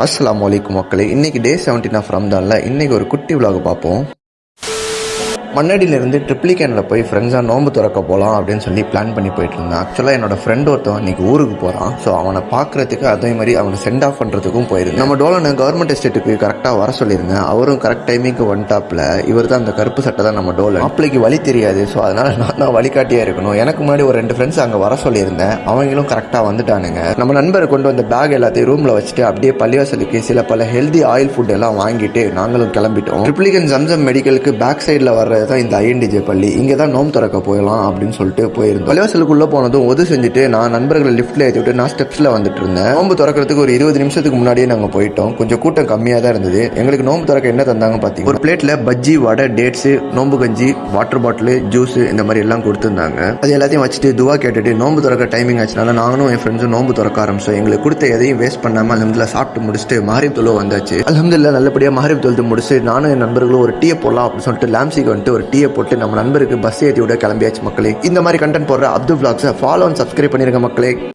அஸ்ஸலாமு அலைக்கும் மக்களே. இன்னைக்கு டே 17 ஆஃப் ரம்தான்ல இன்னைக்கு ஒரு குட்டி விலாக பார்ப்போம். மண்ணடியிலிருந்து ட்ரிப்ளிகேனில் போய் ஃப்ரெண்ட்ஸாக நோம்பு திறக்க போகலாம் அப்படின்னு சொல்லி பிளான் பண்ணி போயிட்டு இருந்தேன். ஆக்சுவலாக என்னோட ஃப்ரெண்ட் ஒருத்தன் இன்னைக்கு ஊருக்கு போகிறான். ஸோ அவனை பார்க்கறதுக்கு அதே மாதிரி அவனை சென்ட் ஆஃப் பண்ணுறதுக்கும் போயிருந்தேன். நம்ம டோலனை கவர்மெண்ட் எஸ்டேட்டுக்கு கரெக்டாக வர சொல்லியிருந்தேன். அவரும் கரெக்ட் டைமிங்க்கு வந்துட்டாப்ல. இவர் தான் அந்த கருப்பு சட்டை தான் நம்ம டோலன். மாப்பிளைக்கு வழி தெரியாது. ஸோ அதனால நான் தான் வழிகாட்டியாக இருக்கணும். எனக்கு முன்னாடி ஒரு 2 ஃப்ரெண்ட்ஸ் அங்கே வர சொல்லியிருந்தேன். அவங்களும் கரெக்டாக வந்துட்டானுங்க. நம்ம நண்பரை கொண்டு வந்த பேக் எல்லாத்தையும் ரூமில் வச்சுட்டு அப்படியே பள்ளிவாசலுக்கு பல ஹெல்தி ஆயில் ஃபுட் எல்லாம் வாங்கிட்டு நாங்களும் கிளம்பிட்டோம். ட்ரிப்ளிகேன் ஜம்சம் மெடிக்கலுக்கு பேக் சைடில் வர்றது தான் இந்த ஐஎன்டிஜே பள்ளி. இங்கே தான் நோம்பு திறக்க போயிடலாம் அப்படின்னு சொல்லிட்டு போயிருந்தோம். பள்ளிவாசலுக்குள்ள போனதும் ஒது செஞ்சுட்டு நான் நண்பர்களை லிஃப்ட்ல ஏற்றி விட்டு நான் ஸ்டெப்ஸ்ல வந்துட்டு இருந்தேன். நோம்பு திறக்கிறதுக்கு ஒரு 20 நிமிஷத்துக்கு முன்னாடியே நாங்கள் போயிட்டோம். கொஞ்சம் கூட்டம் கம்மியாக தான் இருந்தது. எங்களுக்கு நோம்பு திறக்க என்ன தந்தாங்க பார்த்தீங்கன்னா, ஒரு பிளேட்ல பஜ்ஜி, வடை, டேட்ஸ், நோம்பு கஞ்சி, வாட்டர் பாட்டில், ஜூஸ் இந்த மாதிரி எல்லாம் கொடுத்துருந்தாங்க. அது எல்லாத்தையும் வச்சுட்டு துவா கேட்டுட்டு நோம்பு திறக்க டைமிங் ஆச்சுனால நானும் என் ஃப்ரெண்ட்ஸும் நோம்பு திறக்க ஆரம்பிச்சோம். எங்களுக்கு கொடுத்த எதையும் வேஸ்ட் பண்ணாமல் அல்ஹம்துலில்லாஹ் சாப்பிட்டு முடிச்சுட்டு மஹரிப் தொழுவ வந்தாச்சு. அல்ஹம்துலில்லாஹ் நல்லபடியாக மஹரிப் தொழுது முடிச்சு நானும் என் நண்பர்களும் ஒரு டீயை போடலாம் அப்படின்னு சொல்லிட்டு லாம்சிக்கு வந்துட்டு ஒரு டீயை போட்டு நம்ம நண்பருக்கு பஸ் ஏற்றி விட கிளம்பியாச்சு மக்களே. இந்த மாதிரி கண்டென்ட் போடுற அப்துல் விலாக்ஸை ஃபாலோ அண்ட் சப்ஸ்கிரைப் பண்ணிருங்க மக்களே.